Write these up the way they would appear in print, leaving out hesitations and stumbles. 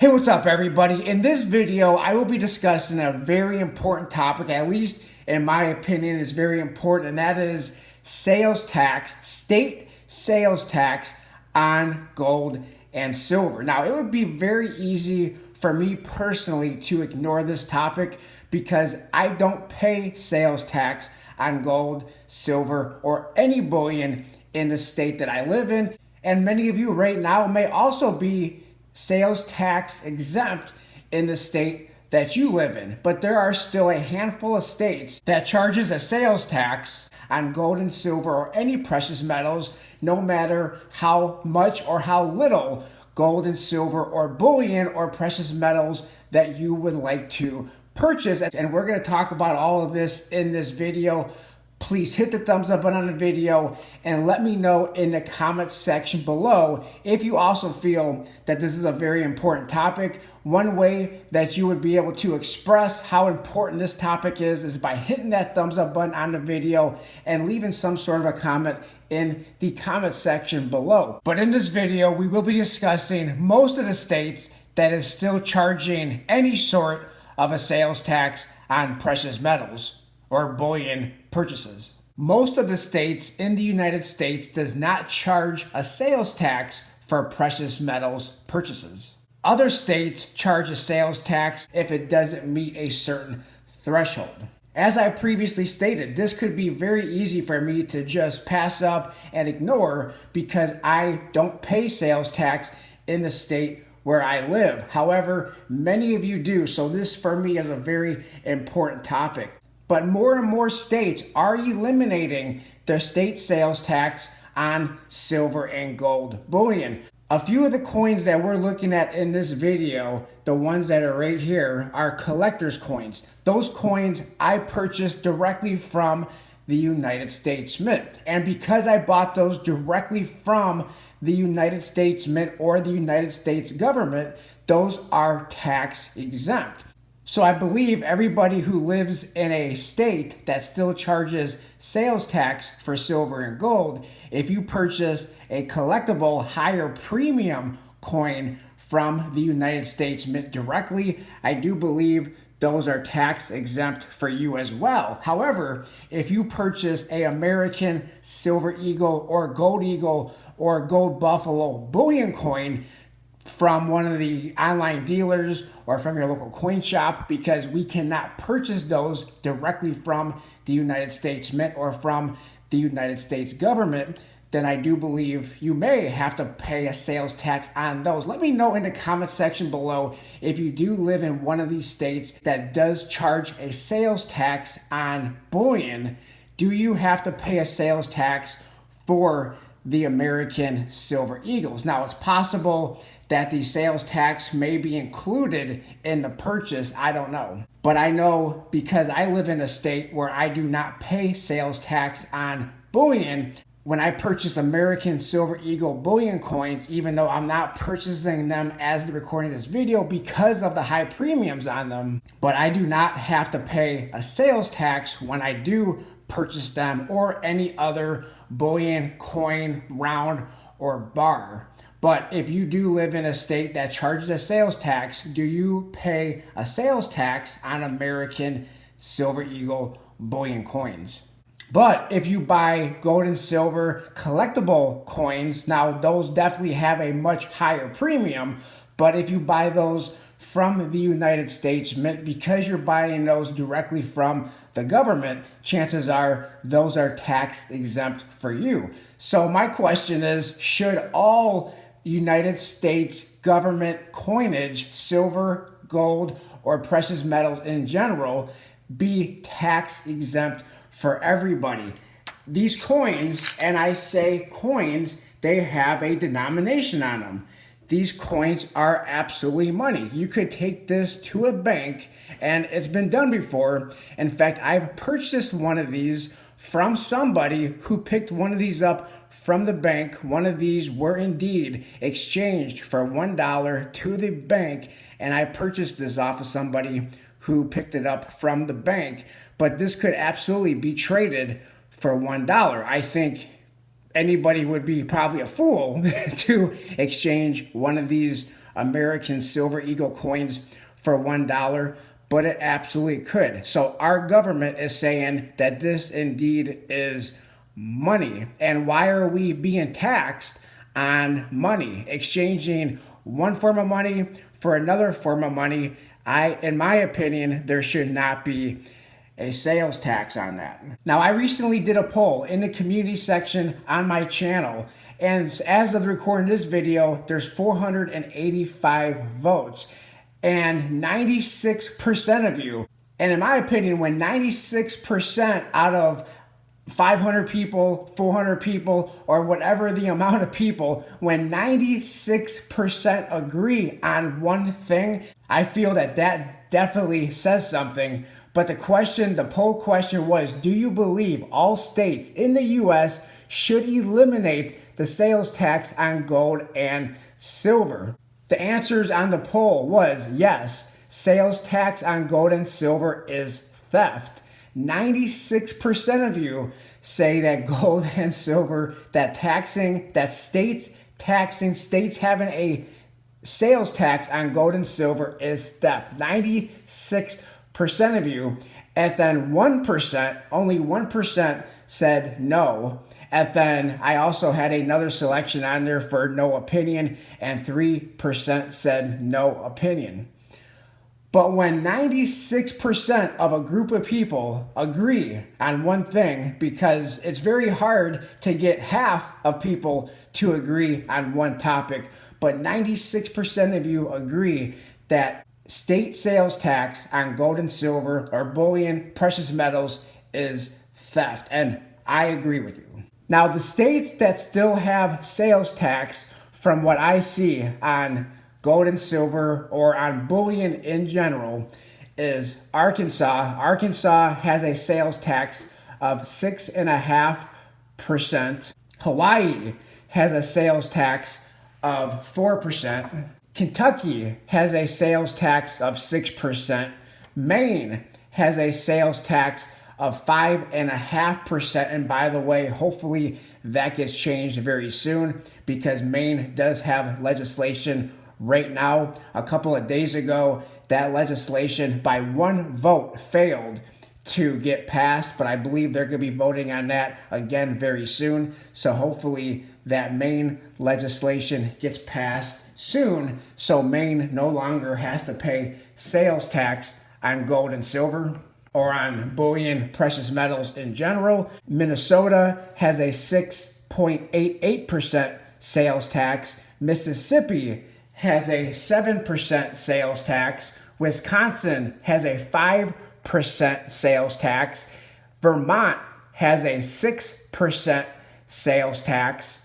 Hey, what's up everybody? In this video, I will be discussing a very important topic, at least in my opinion, is very important, and that is sales tax, state sales tax on gold and silver. Now, it would be very easy for me personally to ignore this topic because I don't pay sales tax on gold, silver, or any bullion in the state that I live in. And many of you right now may also be sales tax exempt in the state that you live in. But there are still a handful of states that charges a sales tax on gold and silver or any precious metals, no matter how much or how little gold and silver or bullion or precious metals that you would like to purchase. And we're going to talk about all of this in this video. Please hit the thumbs up button on the video and let me know in the comments section below if you also feel that this is a very important topic. One way that you would be able to express how important this topic is by hitting that thumbs up button on the video and leaving some sort of a comment in the comment section below. But in this video, we will be discussing most of the states that is still charging any sort of a sales tax on precious metals or bullion purchases. Most of the states in the United States does not charge a sales tax for precious metals purchases. Other states charge a sales tax if it doesn't meet a certain threshold. As I previously stated, this could be very easy for me to just pass up and ignore because I don't pay sales tax in the state where I live. However, many of you do, so this for me is a very important topic. But more and more states are eliminating their state sales tax on silver and gold bullion. A few of the coins that we're looking at in this video, the ones that are right here, are collector's coins. Those coins I purchased directly from the United States Mint. And because I bought those directly from the United States Mint or the United States government, those are tax exempt. So I believe everybody who lives in a state that still charges sales tax for silver and gold, if you purchase a collectible higher premium coin from the United States Mint directly, I do believe those are tax exempt for you as well. However, if you purchase a American Silver Eagle or Gold Eagle or Gold Buffalo bullion coin from one of the online dealers or from your local coin shop, because we cannot purchase those directly from the United States Mint or from the United States government, then I do believe you may have to pay a sales tax on those. Let me know in the comment section below if you do live in one of these states that does charge a sales tax on bullion. Do you have to pay a sales tax for the American Silver Eagles? Now, it's possible that the sales tax may be included in the purchase. I don't know. But I know because I live in a state where I do not pay sales tax on bullion, when I purchase American Silver Eagle bullion coins, even though I'm not purchasing them as the recording of this video because of the high premiums on them, but I do not have to pay a sales tax when I do purchase them or any other bullion, coin, round, or bar. But if you do live in a state that charges a sales tax, do you pay a sales tax on American Silver Eagle bullion coins? But if you buy gold and silver collectible coins, now those definitely have a much higher premium. But if you buy those from the United States Mint, because you're buying those directly from the government, chances are those are tax exempt for you. So my question is, should all United States government coinage, silver, gold, or precious metals in general, be tax exempt for everybody? These coins, and I say coins, they have a denomination on them. These coins are absolutely money. You could take this to a bank, and it's been done before. In fact, I've purchased one of these from somebody who picked one of these up from the bank. One of these were indeed exchanged for $1 to the bank, and I purchased this off of somebody who picked it up from the bank. But this could absolutely be traded for $1. I think anybody would be probably a fool to exchange one of these American Silver Eagle coins for $1, but it absolutely could. So our government is saying that this indeed is money. And why are we being taxed on money? Exchanging one form of money for another form of money, in my opinion, there should not be a sales tax on that. Now, I recently did a poll in the community section on my channel, and as of the recording this video, there's 485 votes, and 96% of you, and in my opinion, when 96% out of 500 people, 400 people, or whatever the amount of people, when 96% agree on one thing, I feel that that definitely says something. But the poll question was, do you believe all states in the U.S. should eliminate the sales tax on gold and silver? The answers on the poll was yes, sales tax on gold and silver is theft. 96% of you say that gold and silver, that states having a sales tax on gold and silver is theft. 96% of you, and then 1%, only 1% said no. And then I also had another selection on there for no opinion, and 3% said no opinion. But when 96% of a group of people agree on one thing, because it's very hard to get half of people to agree on one topic, but 96% of you agree that state sales tax on gold and silver or bullion, precious metals is theft. And I agree with you. Now, the states that still have sales tax, from what I see on gold and silver or on bullion in general, is Arkansas. Arkansas has a sales tax of 6.5%. Hawaii has a sales tax of 4%. Kentucky has a sales tax of 6%. Maine has a sales tax of 5.5%. And by the way, hopefully that gets changed very soon, because Maine does have legislation right now. A couple of days ago, that legislation by one vote failed to get passed, but I believe they're going to be voting on that again very soon. So hopefully that Maine legislation gets passed soon, so Maine no longer has to pay sales tax on gold and silver or on bullion, precious metals in general. Minnesota has a 6.88% sales tax. Mississippi has a 7% sales tax. Wisconsin has a 5% sales tax. Vermont has a 6% sales tax.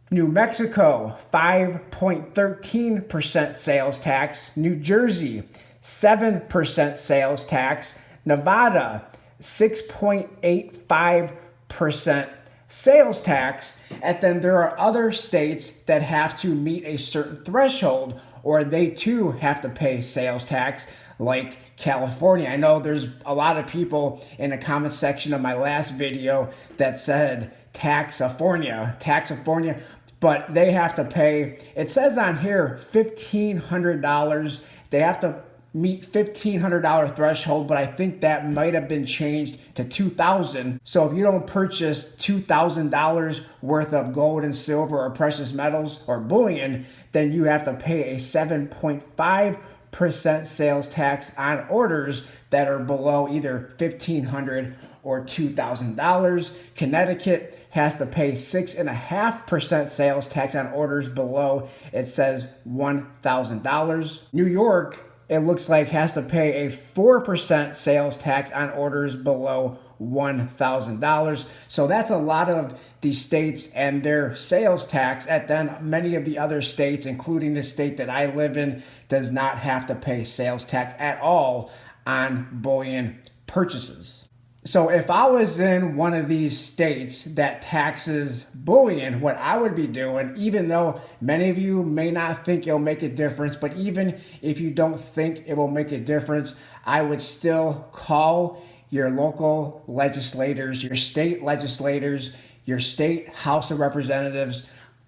New Mexico, 5.13% sales tax. New Jersey, 7% sales tax. Nevada, 6.85% sales tax. And then there are other states that have to meet a certain threshold, or they too have to pay sales tax, like California. I know there's a lot of people in the comment section of my last video that said Taxafornia, but they have to pay, it says on here, $1,500. They have to meet $1,500 threshold, but I think that might have been changed to $2,000. So if you don't purchase $2,000 worth of gold and silver or precious metals or bullion, then you have to pay a 7.5% sales tax on orders that are below either $1,500 or $2,000. Connecticut has to pay 6.5% sales tax on orders below, it says, $1,000. New York, it looks like, has to pay a 4% sales tax on orders below $1,000. So that's a lot of these states and their sales tax. And then many of the other states, including the state that I live in, does not have to pay sales tax at all on bullion purchases. So if I was in one of these states that taxes bullion, what I would be doing, even though many of you may not think it'll make a difference, but even if you don't think it will make a difference, I would still call your local legislators, your state legislators, your state House of Representatives,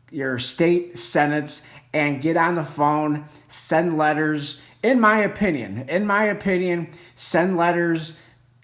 your state senates, and get on the phone, send letters. In my opinion, send letters,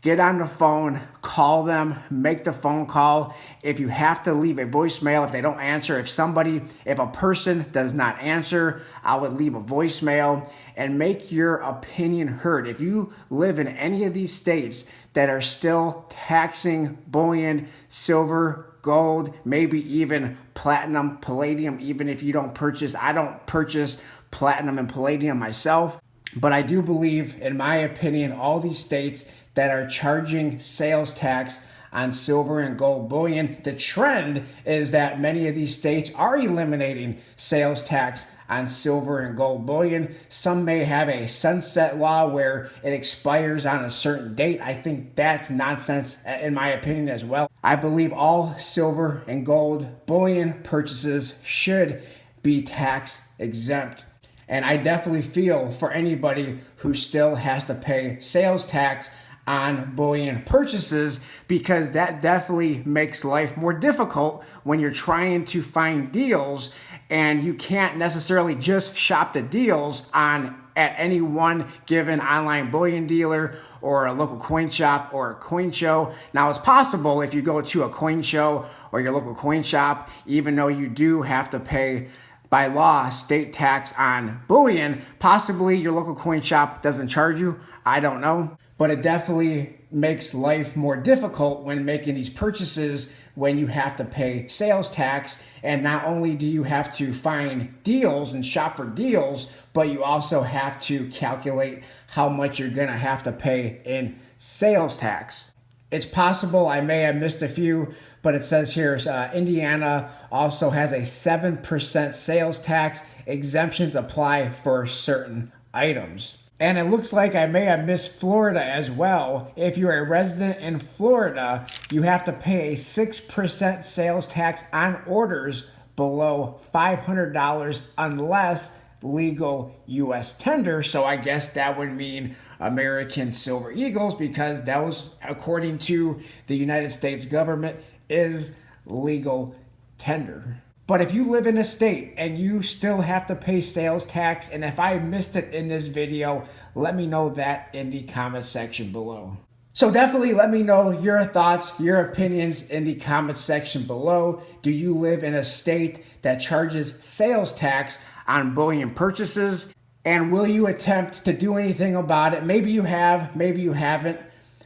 get on the phone, call them, make the phone call. If you have to leave a voicemail, if they don't answer, if a person does not answer, I would leave a voicemail and make your opinion heard. If you live in any of these states that are still taxing bullion, silver, gold, maybe even platinum, palladium, even if you don't purchase, I don't purchase platinum and palladium myself, but I do believe, in my opinion, all these states that are charging sales tax on silver and gold bullion, the trend is that many of these states are eliminating sales tax on silver and gold bullion. Some may have a sunset law where it expires on a certain date. I think that's nonsense, in my opinion, as well. I believe all silver and gold bullion purchases should be tax exempt. And I definitely feel for anybody who still has to pay sales tax on bullion purchases, because that definitely makes life more difficult when you're trying to find deals and you can't necessarily just shop the deals at any one given online bullion dealer or a local coin shop or a coin show. Now, it's possible if you go to a coin show or your local coin shop, even though you do have to pay by law state tax on bullion, possibly your local coin shop doesn't charge you. I don't know. But it definitely makes life more difficult when making these purchases when you have to pay sales tax. And not only do you have to find deals and shop for deals, but you also have to calculate how much you're going to have to pay in sales tax. It's possible I may have missed a few, but it says here Indiana also has a 7% sales tax. Exemptions apply for certain items. And it looks like I may have missed Florida as well. If you're a resident in Florida, you have to pay a 6% sales tax on orders below $500 unless legal U.S. tender. So I guess that would mean American Silver Eagles, because that was, according to the United States government, is legal tender. But if you live in a state and you still have to pay sales tax, and if I missed it in this video, let me know that in the comment section below. So definitely let me know your thoughts, your opinions in the comment section below. Do you live in a state that charges sales tax on bullion purchases? And will you attempt to do anything about it? Maybe you have, maybe you haven't.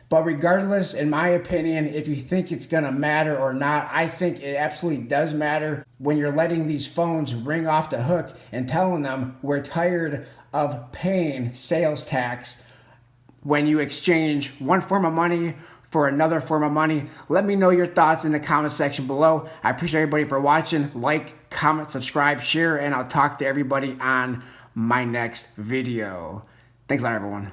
But regardless, in my opinion, if you think it's going to matter or not, I think it absolutely does matter when you're letting these phones ring off the hook and telling them we're tired of paying sales tax when you exchange one form of money for another form of money. Let me know your thoughts in the comment section below. I appreciate everybody for watching. Like, comment, subscribe, share, and I'll talk to everybody on my next video. Thanks a lot, everyone.